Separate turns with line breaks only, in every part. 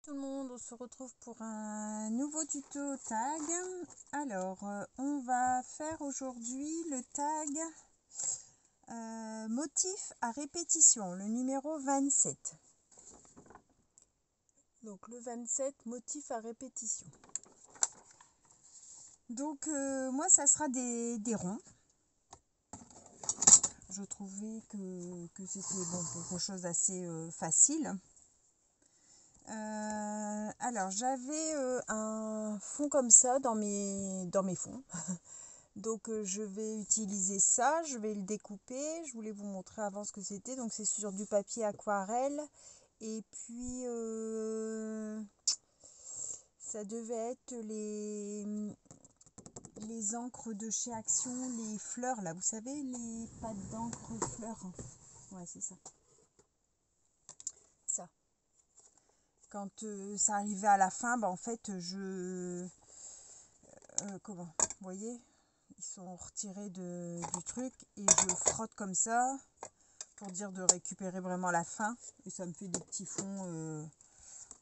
Tout le monde, on se retrouve pour un nouveau tuto tag. Alors, on va faire aujourd'hui le tag motif à répétition, le numéro 27. Donc le 27, motif à répétition. Donc moi, ça sera des ronds. Je trouvais que c'était bon, quelque chose d'assez facile. Alors j'avais un fond comme ça dans mes fonds. Donc je vais utiliser ça, je vais le découper. Je voulais vous montrer avant ce que c'était. Donc c'est sur du papier aquarelle. Et puis ça devait être les encres de chez Action, les fleurs là, vous savez, les pâtes d'encre fleurs. Ouais, c'est ça. Ça. Quand ça arrivait à la fin, en fait, comment, vous voyez, ils sont retirés du truc et je frotte comme ça pour dire de récupérer vraiment la fin. Et ça me fait des petits fonds.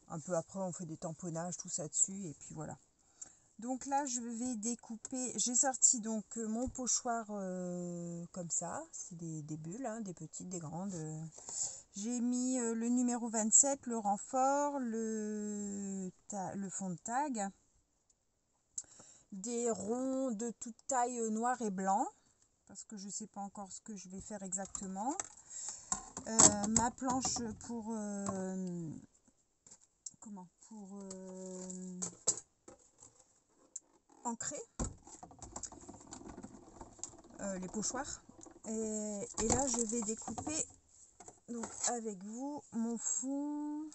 Un peu après, on fait des tamponnages, tout ça dessus. Et puis voilà. Donc là, je vais découper. J'ai sorti donc mon pochoir comme ça. C'est des bulles, hein, des petites, des grandes. J'ai mis le numéro 27, le renfort, le fond de tag. Des ronds de toute taille noir et blanc. Parce que je ne sais pas encore ce que je vais faire exactement. Ma planche pour ancrer les pochoirs. Et là, je vais découper donc avec vous mon fond.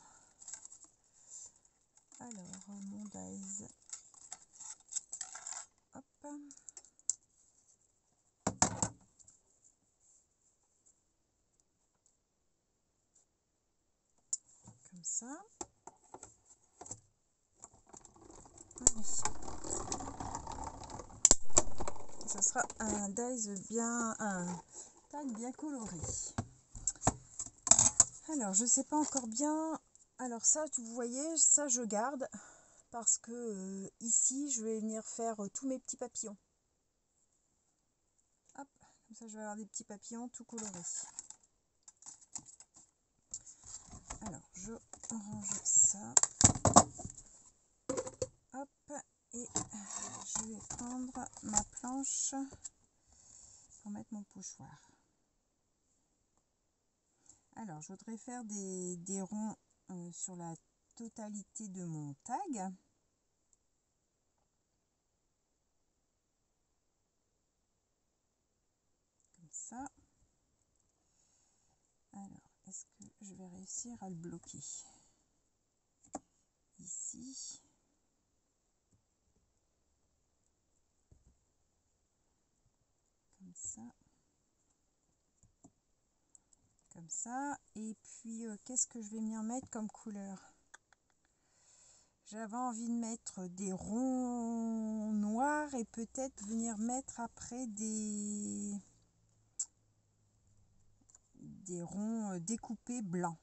Alors, mon dies. Hop. Comme ça. Allez. Ça sera un dies un tag bien coloré. Alors, je sais pas encore bien. Alors ça, vous voyez, ça je garde parce que ici, je vais venir faire tous mes petits papillons. Hop, comme ça, je vais avoir des petits papillons tout colorés. Alors, je range ça. Hop, et je vais prendre ma planche pour mettre mon pochoir. Alors, je voudrais faire des ronds sur la totalité de mon tag. Comme ça. Alors, est-ce que je vais réussir à le bloquer? Ici. Comme ça. Comme ça. Et puis, qu'est-ce que je vais m'y remettre comme couleur? J'avais envie de mettre des ronds noirs et peut-être venir mettre après des ronds découpés blancs.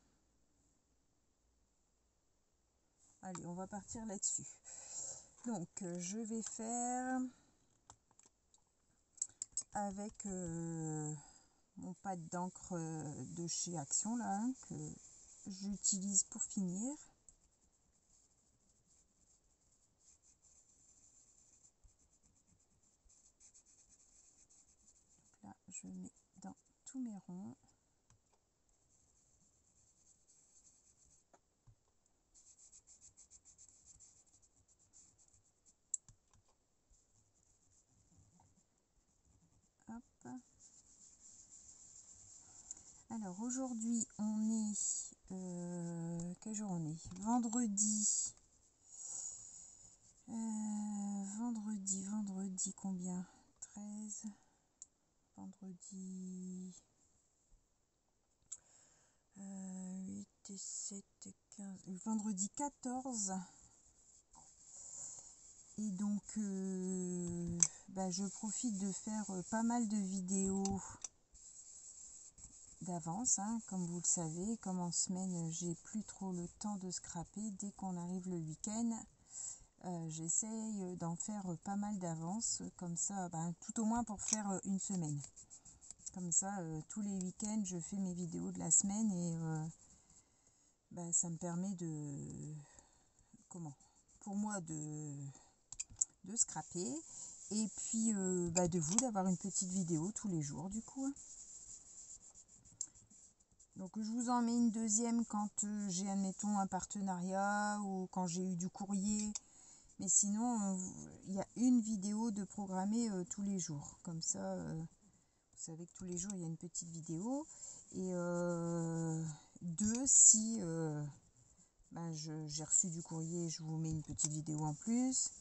Allez, on va partir là-dessus. Donc, je vais faire avec mon pâte d'encre de chez Action, là, hein, que j'utilise pour finir. Donc là, je mets dans tous mes ronds. Hop. Alors aujourd'hui, on est quel jour on est? Vendredi. Vendredi combien? 13. Vendredi 8 et 7 et 15. Vendredi 14. Et donc je profite de faire pas mal de vidéos d'avance, hein, comme vous le savez. Comme en semaine, j'ai plus trop le temps de scraper. Dès qu'on arrive le week-end, j'essaye d'en faire pas mal d'avance, comme ça, tout au moins pour faire une semaine. Comme ça, tous les week-ends, je fais mes vidéos de la semaine et ça me permet pour moi de scraper et puis de vous d'avoir une petite vidéo tous les jours du coup, hein. Donc je vous en mets une deuxième quand j'ai admettons un partenariat ou quand j'ai eu du courrier, mais sinon il y a une vidéo de programmer tous les jours, comme ça vous savez que tous les jours il y a une petite vidéo, et deux si j'ai reçu du courrier, je vous mets une petite vidéo en plus.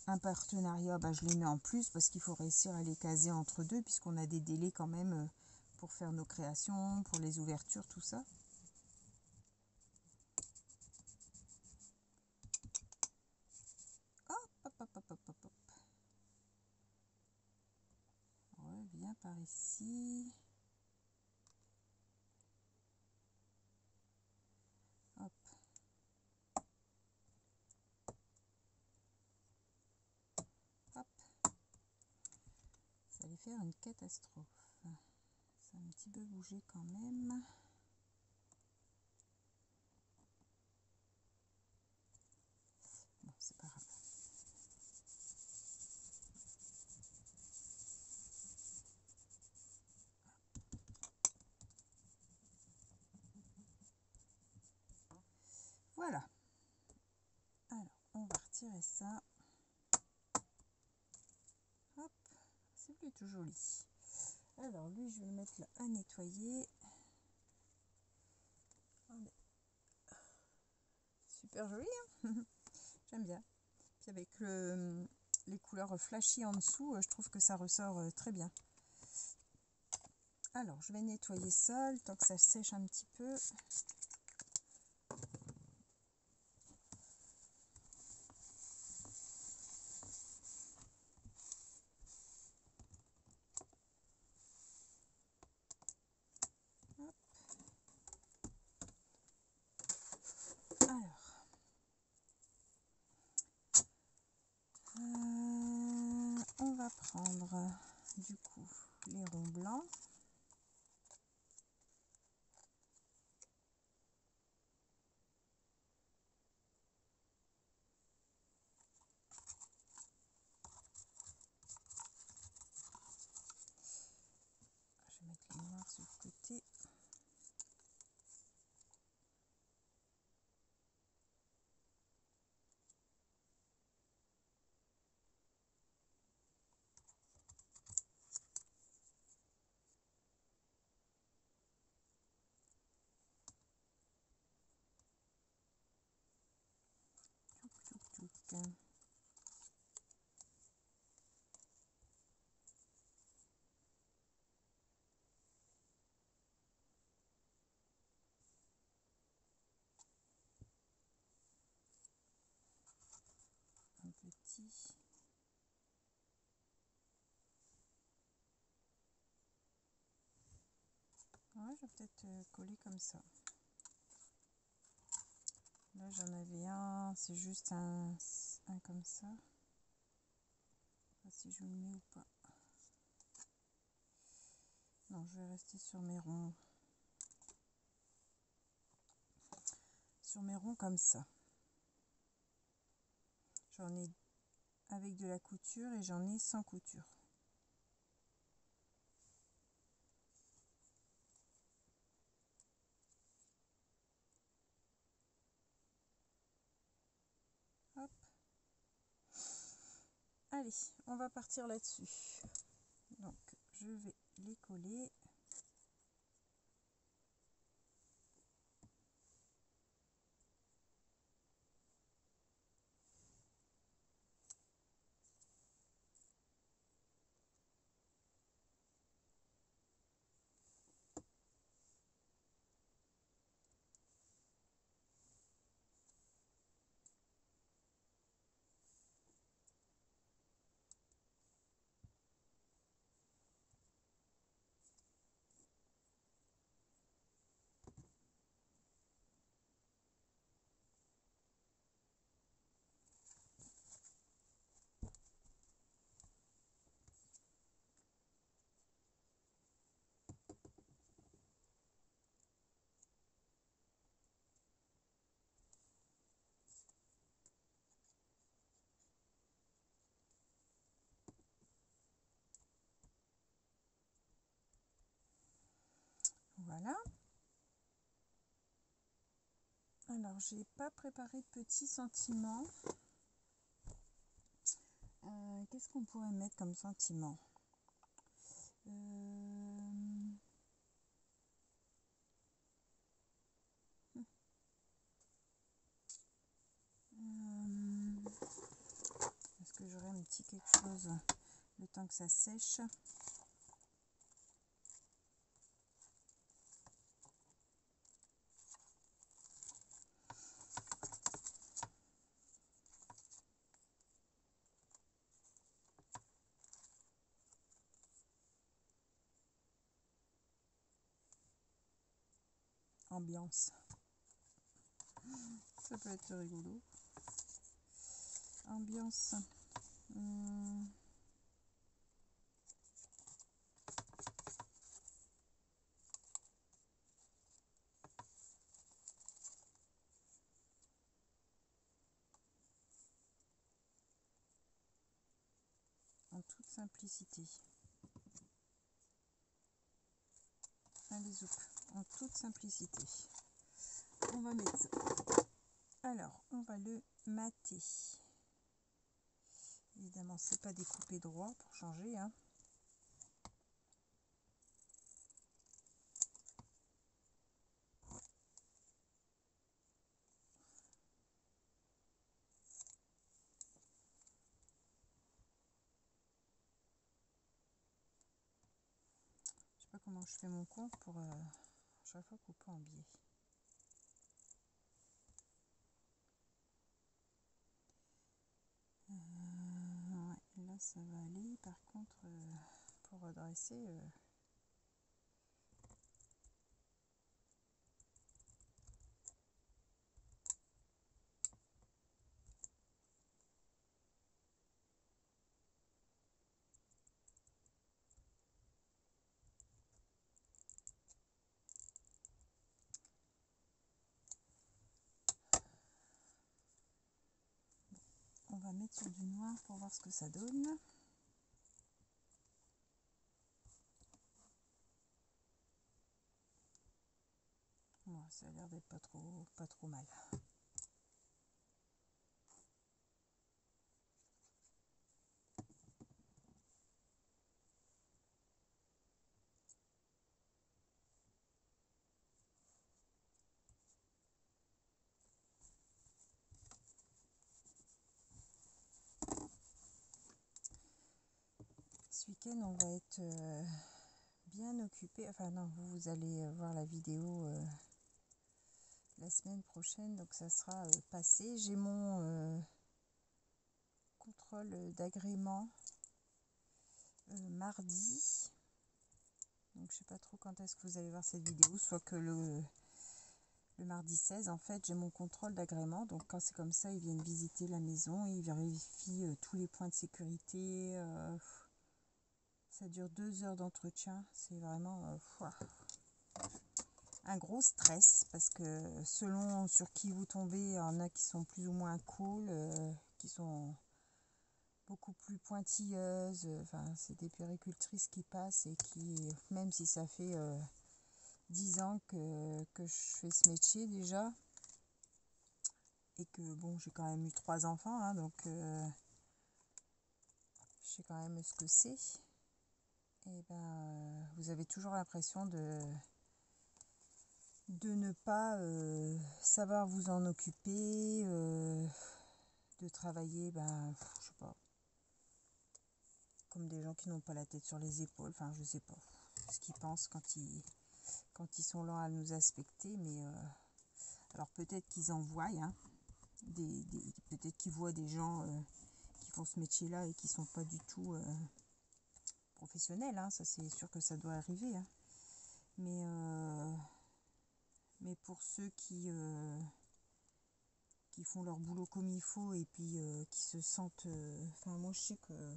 Un partenariat, je les mets en plus parce qu'il faut réussir à les caser entre deux, puisqu'on a des délais quand même pour faire nos créations, pour les ouvertures, tout ça. Hop, hop, hop, hop, hop, hop, hop. Ouais, viens par ici. Hop. Hop. Ça allait faire une catastrophe. Ça a un petit peu bougé quand même. Bon, c'est pas grave. Voilà. Alors, on va retirer ça. Hop. C'est plutôt joli. Alors, lui, je vais le mettre là à nettoyer. Super joli, hein. J'aime bien. Puis avec les couleurs flashy en dessous, je trouve que ça ressort très bien. Alors, je vais nettoyer ça, le temps que ça sèche un petit peu. Hop. Alors, on va prendre du coup les ronds blancs. Je vais mettre les noirs sur le côté. Tchouk, tchouk, tchouk. Un petit. Ouais, je vais peut-être coller comme ça. Là, j'en avais un, c'est juste un comme ça. Je sais pas si je le mets ou pas. Non, je vais rester sur mes ronds. Sur mes ronds comme ça. J'en ai avec de la couture et j'en ai sans couture. Hop. Allez, on va partir là-dessus. Donc, je vais les coller. Alors, j'ai pas préparé de petits sentiments. Qu'est-ce qu'on pourrait mettre comme sentiment? Est-ce que j'aurais un petit quelque chose le temps que ça sèche? Ambiance. Ça peut être rigolo. Ambiance. En toute simplicité. Allez, zoup. En toute simplicité. On va mettre ça. Alors, on va le mater. Évidemment, c'est pas découpé droit pour changer, hein. Je sais pas comment je fais mon compte pour chaque fois couper en biais. Ouais, là ça va aller. Par contre, pour redresser, on va mettre sur du noir pour voir ce que ça donne. Ouais, ça a l'air d'être pas trop mal. Ce week-end, on va être bien occupé. Enfin non, vous allez voir la vidéo la semaine prochaine, donc ça sera passé. J'ai mon contrôle d'agrément mardi. Donc je sais pas trop quand est-ce que vous allez voir cette vidéo, soit que le mardi 16, en fait, j'ai mon contrôle d'agrément. Donc quand c'est comme ça, ils viennent visiter la maison, ils vérifient tous les points de sécurité. Ça dure 2 heures d'entretien. C'est vraiment un gros stress parce que selon sur qui vous tombez, il y en a qui sont plus ou moins cool, qui sont beaucoup plus pointilleuses. Enfin, c'est des puéricultrices qui passent et qui, même si ça fait 10 ans que je fais ce métier déjà, et que bon, j'ai quand même eu 3 enfants, hein, donc je sais quand même ce que c'est. Et ben, vous avez toujours l'impression de ne pas savoir vous en occuper, de travailler, ben, je sais pas, comme des gens qui n'ont pas la tête sur les épaules. Enfin, je sais pas ce qu'ils pensent quand ils sont là à nous inspecter, mais alors peut-être qu'ils en voient, hein, peut-être qu'ils voient des gens qui font ce métier-là et qui sont pas du tout professionnels, hein, ça c'est sûr que ça doit arriver, hein. Mais pour ceux qui font leur boulot comme il faut et puis qui se sentent... Enfin, moi je sais que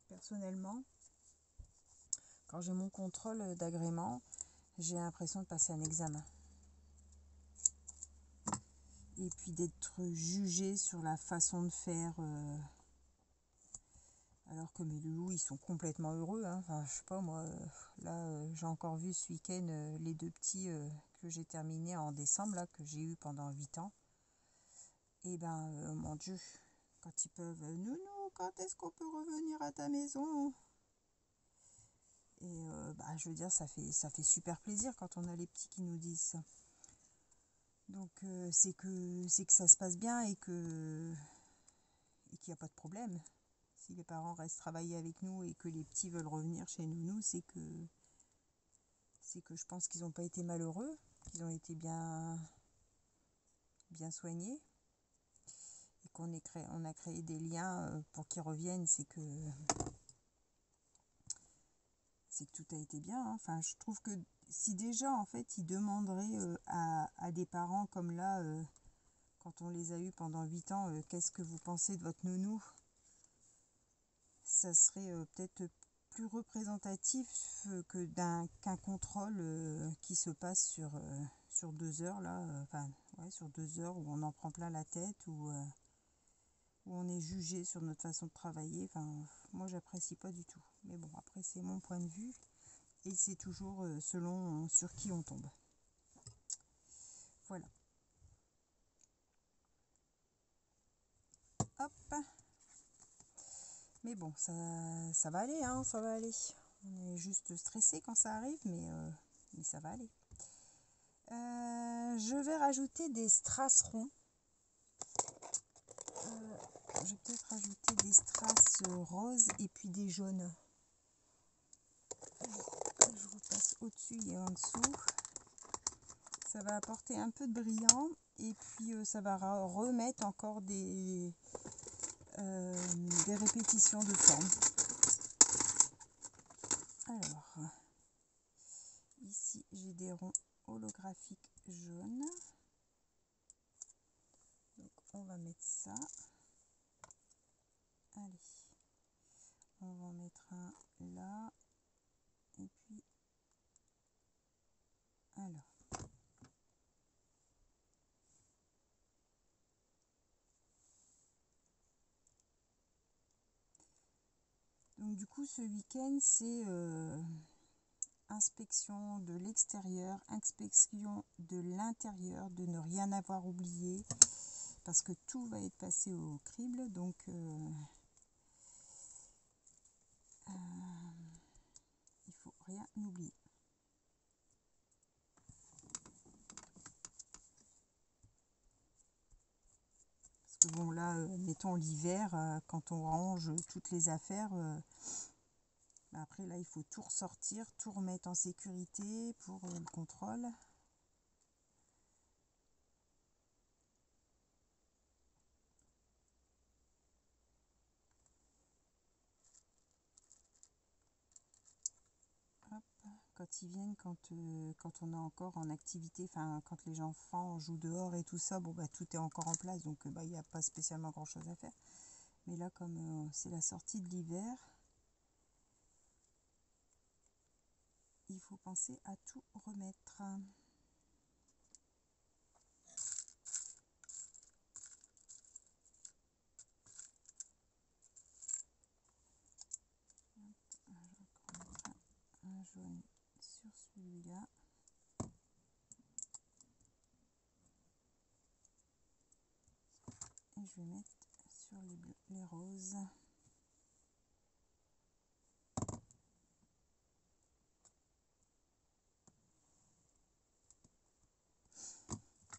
personnellement, quand j'ai mon contrôle d'agrément, j'ai l'impression de passer un examen. Et puis d'être jugée sur la façon de faire Alors que mes loulous, ils sont complètement heureux, hein. Enfin, je sais pas, moi, là, j'ai encore vu ce week-end les deux petits que j'ai terminés en décembre, là, que j'ai eu pendant 8 ans. Et ben, mon Dieu, quand ils peuvent, Nounou, quand est-ce qu'on peut revenir à ta maison? Et bah, je veux dire, ça fait super plaisir quand on a les petits qui nous disent ça. Donc, c'est que ça se passe bien et qu'il n'y a pas de problème. Si les parents restent travailler avec nous et que les petits veulent revenir chez nous, c'est que je pense qu'ils n'ont pas été malheureux, qu'ils ont été bien, bien soignés et on a créé des liens pour qu'ils reviennent. C'est que tout a été bien, hein. Enfin, je trouve que si déjà, en fait, ils demanderaient à des parents comme là, quand on les a eus pendant 8 ans, qu'est-ce que vous pensez de votre nounou? Ça serait peut-être plus représentatif qu'un contrôle qui se passe sur 2 heures là, enfin ouais, sur 2 heures où on en prend plein la tête, où on est jugé sur notre façon de travailler. Enfin, moi j'apprécie pas du tout. Mais bon, après c'est mon point de vue et c'est toujours selon sur qui on tombe. Voilà. Hop. Mais bon, ça va aller, hein, ça va aller. On est juste stressé quand ça arrive, mais ça va aller. Je vais rajouter des strass ronds. Je vais peut-être rajouter des strass roses et puis des jaunes. Je repasse au-dessus et en dessous. Ça va apporter un peu de brillant et puis ça va remettre encore des répétitions de forme. Alors, ici j'ai des ronds holographiques jaunes. Donc on va mettre ça. Allez, on va en mettre un là. Et puis, alors. Donc du coup, ce week-end, c'est inspection de l'extérieur, inspection de l'intérieur, de ne rien avoir oublié, parce que tout va être passé au crible, donc il faut rien oublier. Parce que bon là, mettons l'hiver, quand on range toutes les affaires, après là il faut tout ressortir, tout remettre en sécurité pour le contrôle. Hop. Quand ils viennent, quand on est encore en activité, enfin quand les enfants jouent dehors et tout ça, bon bah tout est encore en place, donc bah il n'y a pas spécialement grand chose à faire. Mais là, comme c'est la sortie de l'hiver, il faut penser à tout remettre. Un jaune sur celui-là. Et je vais mettre sur les roses.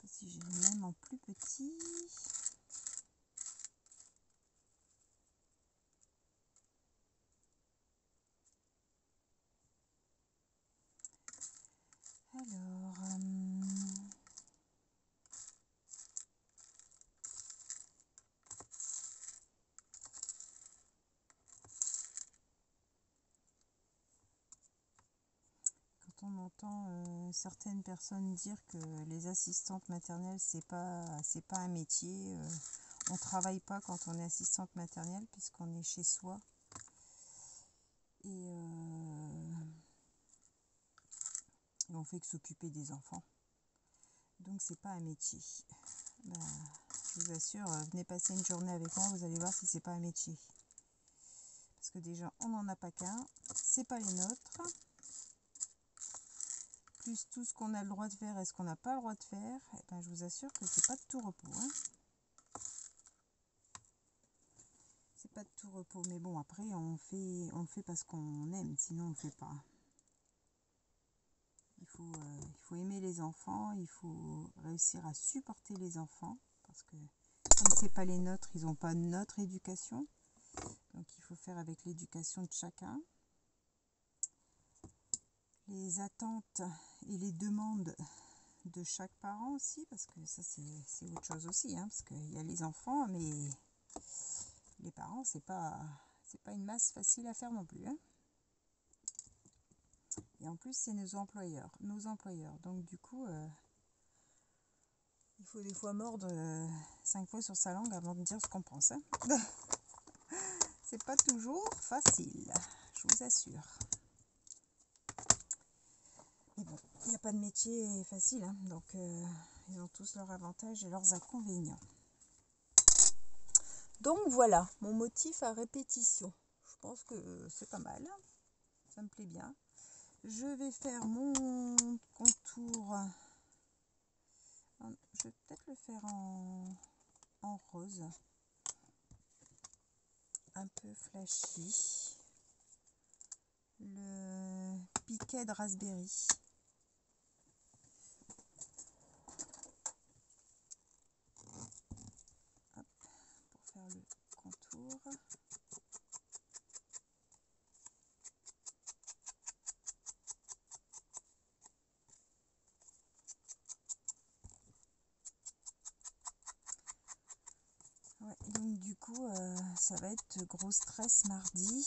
Si j'ai même en plus petit. Alors, quand on entend certaines personnes dire que les assistantes maternelles c'est pas un métier, on travaille pas quand on est assistante maternelle puisqu'on est chez soi et on fait que s'occuper des enfants, donc c'est pas un métier. Ben, je vous assure, venez passer une journée avec moi, vous allez voir si c'est pas un métier. Parce que déjà on n'en a pas qu'un, c'est pas les nôtres, plus tout ce qu'on a le droit de faire et ce qu'on n'a pas le droit de faire, et ben je vous assure que c'est pas de tout repos, hein. C'est pas de tout repos, mais bon, après on le fait parce qu'on aime, sinon on le fait pas. Il faut aimer les enfants, il faut réussir à supporter les enfants, parce que comme c'est pas les nôtres, ils n'ont pas notre éducation, donc il faut faire avec l'éducation de chacun. Les attentes et les demandes de chaque parent aussi, parce que ça c'est autre chose aussi, hein, parce qu'il y a les enfants, mais les parents c'est pas une masse facile à faire non plus, hein. Et en plus c'est nos employeurs, donc du coup il faut des fois mordre 5 fois sur sa langue avant de dire ce qu'on pense, hein. C'est pas toujours facile, je vous assure. Mais bon, il n'y a pas de métier facile, hein, donc ils ont tous leurs avantages et leurs inconvénients. Donc voilà, mon motif à répétition. Je pense que c'est pas mal, ça me plaît bien. Je vais faire mon contour. Je vais peut-être le faire en rose, un peu flashy. Le piquet de raspberry. Hop, pour faire le contour. Ouais, donc du coup, ça va être gros stress mardi.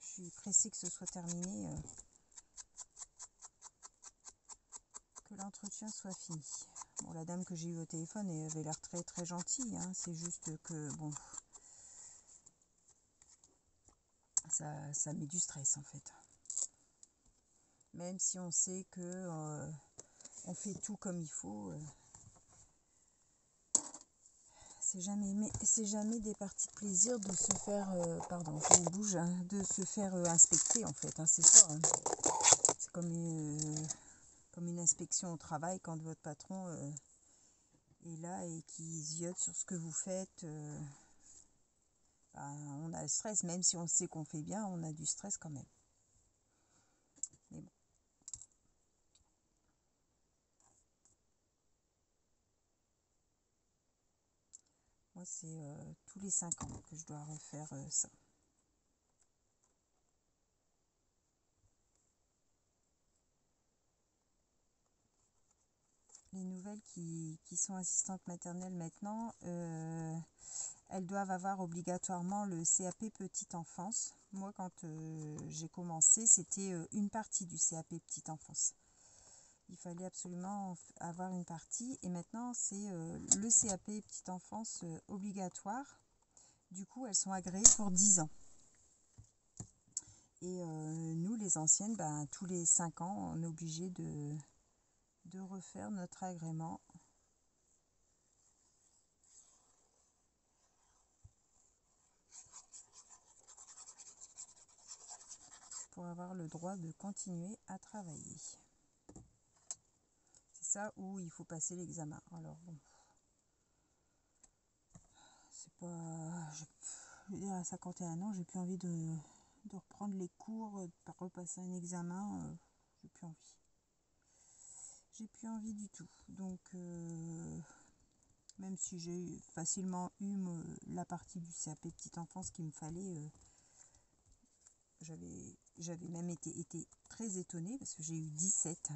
Je suis pressée que ce soit terminé, que l'entretien soit fini. Bon, la dame que j'ai eue au téléphone, elle avait l'air très très gentille, hein. C'est juste que, bon, ça met du stress en fait. Même si on sait que on fait tout comme il faut, c'est jamais des parties de plaisir de se faire, pardon, je bouge, hein, de se faire inspecter en fait, hein, c'est ça, hein. C'est comme une inspection au travail quand votre patron est là et qui ziote sur ce que vous faites. Ben, on a le stress, même si on sait qu'on fait bien, on a du stress quand même. Mais bon. Moi, c'est tous les 5 ans que je dois refaire ça. Les nouvelles qui sont assistantes maternelles maintenant, elles doivent avoir obligatoirement le CAP petite enfance. Moi, quand j'ai commencé, c'était une partie du CAP petite enfance. Il fallait absolument avoir une partie, et maintenant c'est le CAP petite enfance obligatoire. Du coup, elles sont agréées pour 10 ans. Et nous, les anciennes, ben, tous les 5 ans, on est obligé de refaire notre agrément. Pour avoir le droit de continuer à travailler. C'est ça où il faut passer l'examen. Alors bon, c'est pas... Je veux dire, à 51 ans, j'ai plus envie de reprendre les cours, de repasser un examen. J'ai plus envie. J'ai plus envie du tout. Donc, même si j'ai facilement eu la partie du CAP petite enfance qu'il me fallait, j'avais même été très étonnée parce que j'ai eu 17.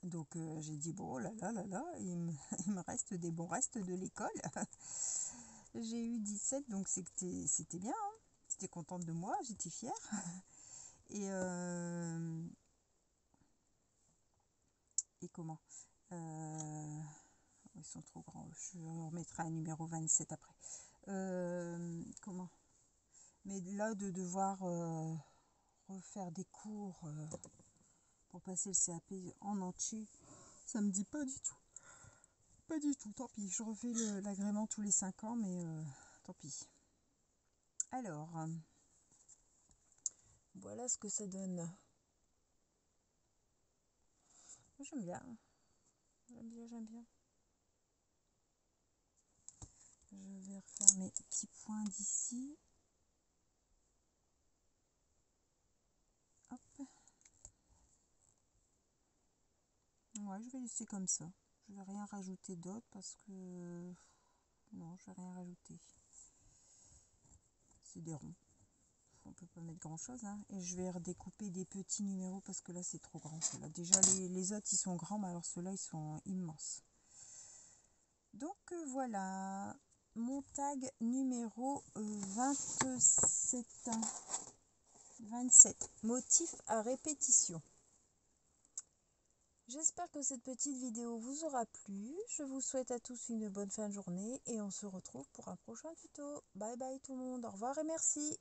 Donc j'ai dit bon, oh là là là là, il me reste des bons restes de l'école. J'ai eu 17, donc c'était bien, hein. J'étais contente de moi, j'étais fière. Et comment ils sont trop grands, je remettrai un numéro 27 après. Comment Mais là, de devoir refaire des cours pour passer le CAP en entier, ça me dit pas du tout. Pas du tout, tant pis. Je refais l'agrément tous les 5 ans, mais tant pis. Alors, voilà ce que ça donne. J'aime bien. J'aime bien. Je vais refaire mes petits points d'ici. Hop. Ouais, je vais laisser comme ça. Je vais rien rajouter d'autre parce que... Non, je vais rien rajouter. C'est des ronds. On peut pas mettre grand chose, hein. Et je vais redécouper des petits numéros parce que là c'est trop grand. Là. Déjà les autres ils sont grands, mais alors ceux-là ils sont immenses. Donc voilà, mon tag numéro 27. 27. Motif à répétition. J'espère que cette petite vidéo vous aura plu. Je vous souhaite à tous une bonne fin de journée et on se retrouve pour un prochain tuto. Bye bye tout le monde, au revoir et merci.